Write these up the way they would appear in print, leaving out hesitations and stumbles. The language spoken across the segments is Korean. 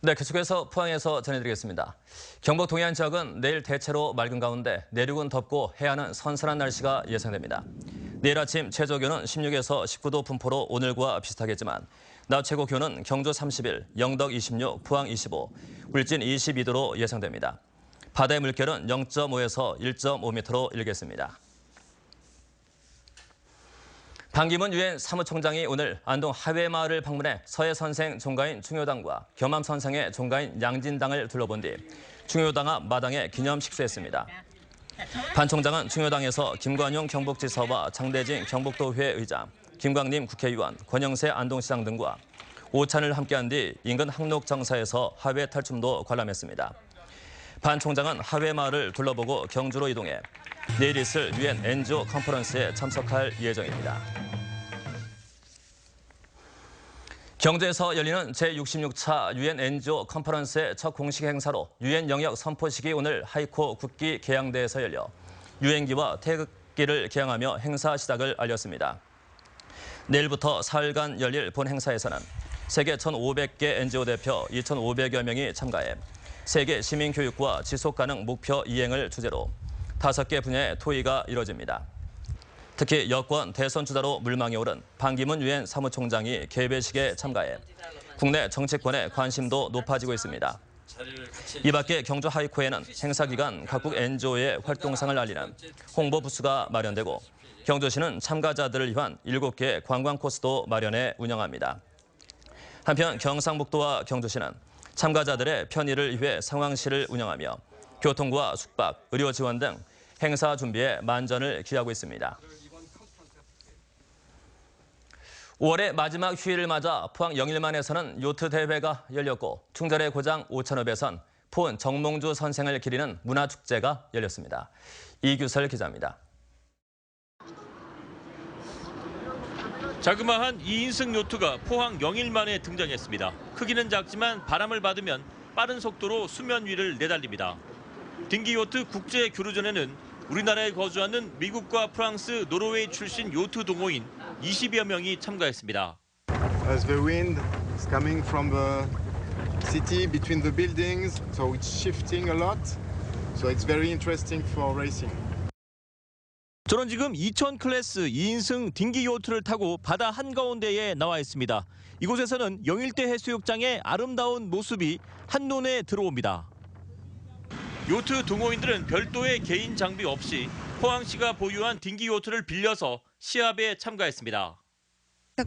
네, 계속해서 포항에서 전해드리겠습니다. 경북 동해안 지역은 내일 대체로 맑은 가운데 내륙은 덥고 해안은 선선한 날씨가 예상됩니다. 내일 아침 최저 기온은 16에서 19도 분포로 오늘과 비슷하겠지만 낮 최고 기온은 경주 31, 영덕 26, 포항 25, 울진 22도로 예상됩니다. 바다의 물결은 0.5에서 1.5m로 일겠습니다. 반기문 유엔 사무총장이 오늘 안동 하회마을을 방문해 서해선생 종가인 중효당과 겸암선생의 종가인 양진당을 둘러본 뒤 중효당 앞 마당에 기념 식수했습니다. 반 총장은 중효당에서 김관용 경북지사와 장대진 경북도의회 의장, 김광림 국회의원, 권영세 안동시장 등과 오찬을 함께한 뒤 인근 항록정사에서 하회 탈춤도 관람했습니다. 반 총장은 하회마을을 둘러보고 경주로 이동해 내일 있을 유엔 엔지오 컨퍼런스에 참석할 예정입니다. 경주에서 열리는 제66차 유엔 엔지오 컨퍼런스의 첫 공식 행사로 유엔 영역 선포식이 오늘 하이코 국기 개양대에서 열려 유엔기와 태극기를 개양하며 행사 시작을 알렸습니다. 내일부터 사흘간 열릴 본 행사에서는 세계 1,500개 엔지오 대표 2,500여 명이 참가해 세계 시민교육과 지속가능 목표 이행을 주제로 5개 분야의 토의가 이뤄집니다. 특히 여권 대선 주자로 물망에 오른 반기문 유엔 사무총장이 개회식에 참가해 국내 정치권의 관심도 높아지고 있습니다. 이 밖에 경주 하이코에는 행사 기간 각국 NGO의 활동상을 알리는 홍보 부스가 마련되고 경주시는 참가자들을 위한 7개 관광 코스도 마련해 운영합니다. 한편 경상북도와 경주시는 참가자들의 편의를 위해 상황실을 운영하며 교통과 숙박, 의료 지원 등 행사 준비에 만전을 기하고 있습니다. 5월의 마지막 휴일을 맞아 포항 영일만에서는 요트 대회가 열렸고 충절의 고장 오천읍에선 포은 정몽주 선생을 기리는 문화축제가 열렸습니다. 이규설 기자입니다. 자그마한 2인승 요트가 포항 영일만에 등장했습니다. 크기는 작지만 바람을 받으면 빠른 속도로 수면 위를 내달립니다. 딩기 요트 국제 교류전에는 우리나라에 거주하는 미국과 프랑스, 노르웨이 출신 요트 동호인 20여 명이 참가했습니다. As the wind is coming from the city between the buildings, so it's shifting a lot. So it's very interesting for racing. 저는 지금 2000 클래스 2인승 딩기 요트를 타고 바다 한가운데에 나와 있습니다. 이곳에서는 영일대 해수욕장의 아름다운 모습이 한눈에 들어옵니다. 요트 동호인들은 별도의 개인 장비 없이 포항시가 보유한 딩기 요트를 빌려서 시합에 참가했습니다.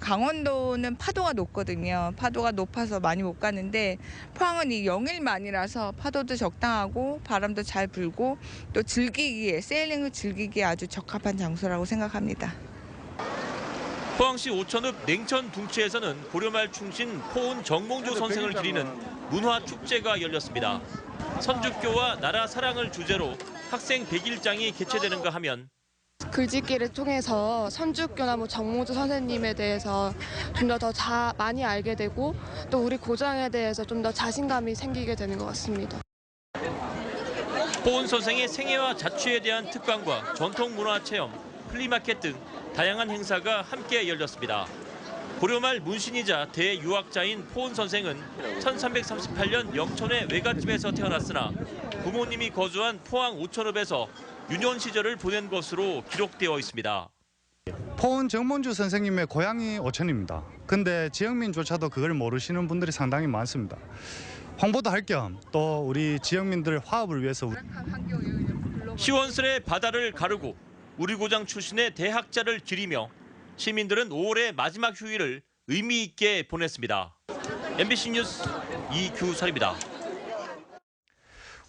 강원도는 파도가 높거든요. 파도가 높아서 많이 못 가는데 포항은 이 영일만이라서 파도도 적당하고 바람도 잘 불고 또 즐기기에 세일링을 즐기기에 아주 적합한 장소라고 생각합니다. 포항시 오천읍 냉천 둥치에서는 고려말 충신 포은 정몽주 선생을 기리는 문화축제가 열렸습니다. 선주교와 나라 사랑을 주제로 학생 100일장이 개최되는가 하면 글짓기를 통해서 선주교나 정몽주 선생님에 대해서 좀 더 많이 알게 되고 또 우리 고장에 대해서 좀 더 자신감이 생기게 되는 것 같습니다. 포은 선생의 생애와 자취에 대한 특강과 전통문화체험, 플리마켓 등 다양한 행사가 함께 열렸습니다. 고려말 문신이자 대유학자인 포은 선생은 1338년 영천의 외갓집에서 태어났으나 부모님이 거주한 포항 오천읍에서 유년 시절을 보낸 것으로 기록되어 있습니다. 포은 정몽주 선생님의 고향이 오천입니다. 근데 지역민조차도 그걸 모르시는 분들이 상당히 많습니다. 홍보도 할 겸 또 우리 지역민들 화합을 위해서 시원스레 바다를 가르고 우리 고장 출신의 대학자를 기리며 시민들은 5월의 마지막 휴일을 의미 있게 보냈습니다. MBC 뉴스 이규설입니다.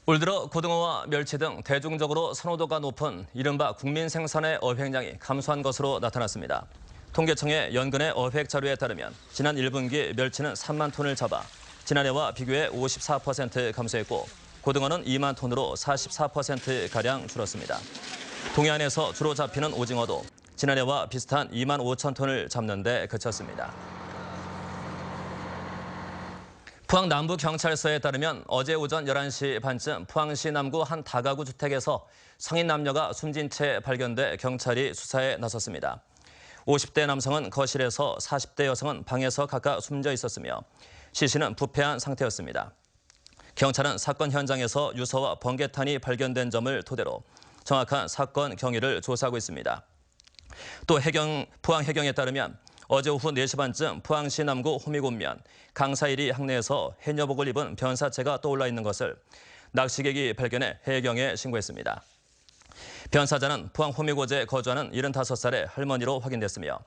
올 들어 고등어와 멸치 등 대중적으로 선호도가 높은 이른바 국민 생선의 어획량이 감소한 것으로 나타났습니다. 통계청의 연근의 어획 자료에 따르면 지난 1분기 멸치는 3만 톤을 잡아 지난해와 비교해 54% 감소했고 고등어는 2만 톤으로 44%가량 줄었습니다. 동해안에서 주로 잡히는 오징어도 지난해와 비슷한 2만 5천 톤을 잡는 데 그쳤습니다. 포항 남부경찰서에 따르면 어제 오전 11시 반쯤 포항시 남구 한 다가구 주택에서 성인 남녀가 숨진 채 발견돼 경찰이 수사에 나섰습니다. 50대 남성은 거실에서 40대 여성은 방에서 각각 숨져 있었으며 시신은 부패한 상태였습니다. 경찰은 사건 현장에서 유서와 번개탄이 발견된 점을 토대로 정확한 사건 경위를 조사하고 있습니다. 또 포항 해경에 따르면 어제 오후 4시 반쯤 포항시 남구 호미곶면 강사일이 항내에서 해녀복을 입은 변사체가 떠올라 있는 것을 낚시객이 발견해 해경에 신고했습니다. 변사자는 포항 호미곶에 거주하는 75살의 할머니로 확인됐으며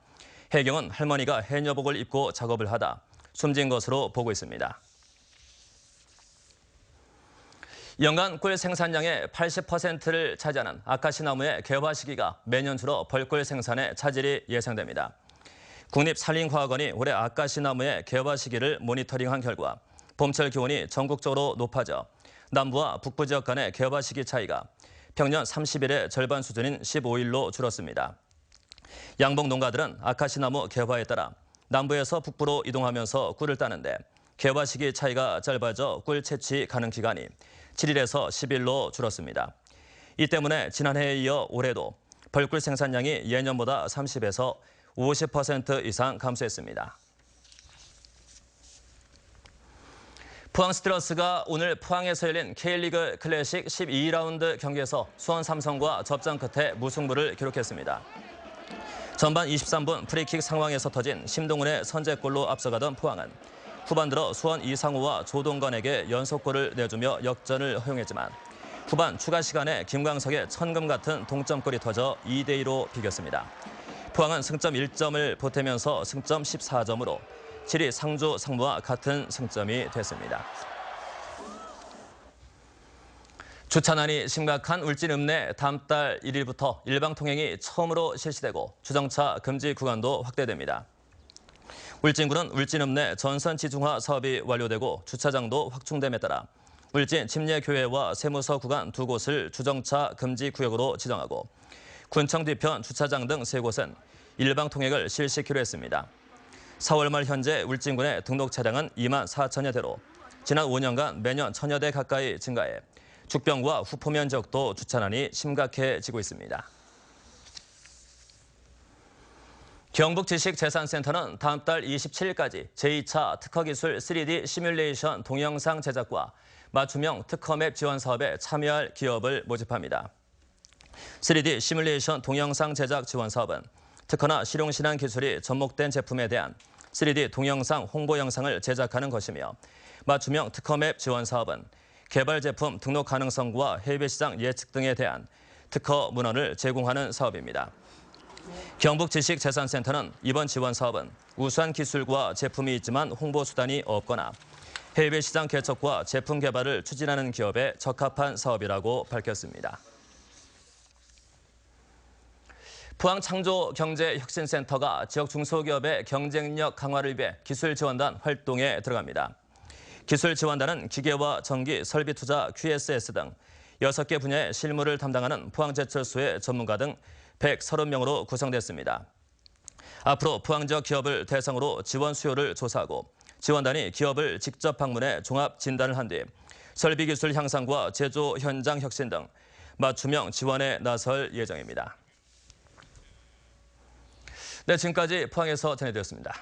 해경은 할머니가 해녀복을 입고 작업을 하다 숨진 것으로 보고 있습니다. 연간 꿀 생산량의 80%를 차지하는 아카시나무의 개화 시기가 매년 줄어 벌꿀 생산에 차질이 예상됩니다. 국립산림과학원이 올해 아카시나무의 개화 시기를 모니터링한 결과 봄철 기온이 전국적으로 높아져 남부와 북부 지역 간의 개화 시기 차이가 평년 30일의 절반 수준인 15일로 줄었습니다. 양봉 농가들은 아카시나무 개화에 따라 남부에서 북부로 이동하면서 꿀을 따는데 개화 시기 차이가 짧아져 꿀 채취 가능 기간이 7일에서 10일로 줄었습니다. 이 때문에 지난해에 이어 올해도 벌꿀 생산량이 예년보다 30에서 50% 이상 감소했습니다. 포항 스틸러스가 오늘 포항에서 열린 K리그 클래식 12라운드 경기에서 수원 삼성과 접전 끝에 무승부를 기록했습니다. 전반 23분 프리킥 상황에서 터진 심동훈의 선제골로 앞서가던 포항은 후반 들어 수원 이상우와 조동건에게 연속골을 내주며 역전을 허용했지만 후반 추가 시간에 김광석의 천금 같은 동점골이 터져 2대2로 비겼습니다. 포항은 승점 1점을 보태면서 승점 14점으로 7위 상주 상무와 같은 승점이 됐습니다. 주차난이 심각한 울진 읍내 다음 달 1일부터 일방 통행이 처음으로 실시되고 주정차 금지 구간도 확대됩니다. 울진군은 울진 읍내 전선 지중화 사업이 완료되고 주차장도 확충됨에 따라 울진 침례교회와 세무서 구간 2곳을 주정차 금지 구역으로 지정하고 군청 뒤편 주차장 등 3곳은 일방 통행을 실시키로 했습니다. 4월 말 현재 울진군의 등록 차량은 2만 4천여 대로 지난 5년간 매년 1,000여 대 가까이 증가해 죽변과 후포면 지역도 주차난이 심각해지고 있습니다. 경북지식재산센터는 다음 달 27일까지 제2차 특허기술 3D 시뮬레이션 동영상 제작과 맞춤형 특허맵 지원 사업에 참여할 기업을 모집합니다. 3D 시뮬레이션 동영상 제작 지원 사업은 특허나 실용신안 기술이 접목된 제품에 대한 3D 동영상 홍보 영상을 제작하는 것이며 맞춤형 특허맵 지원 사업은 개발 제품 등록 가능성과 해외 시장 예측 등에 대한 특허 문헌을 제공하는 사업입니다. 경북지식재산센터는 이번 지원 사업은 우수한 기술과 제품이 있지만 홍보 수단이 없거나 해외 시장 개척과 제품 개발을 추진하는 기업에 적합한 사업이라고 밝혔습니다. 포항창조경제혁신센터가 지역 중소기업의 경쟁력 강화를 위해 기술지원단 활동에 들어갑니다. 기술지원단은 기계와 전기, 설비 투자, QSS 등 6개 분야의 실무를 담당하는 포항제철소의 전문가 등 130명으로 구성됐습니다. 앞으로 포항 지역 기업을 대상으로 지원 수요를 조사하고 지원단이 기업을 직접 방문해 종합 진단을 한 뒤 설비 기술 향상과 제조 현장 혁신 등 맞춤형 지원에 나설 예정입니다. 네, 지금까지 포항에서 전해드렸습니다.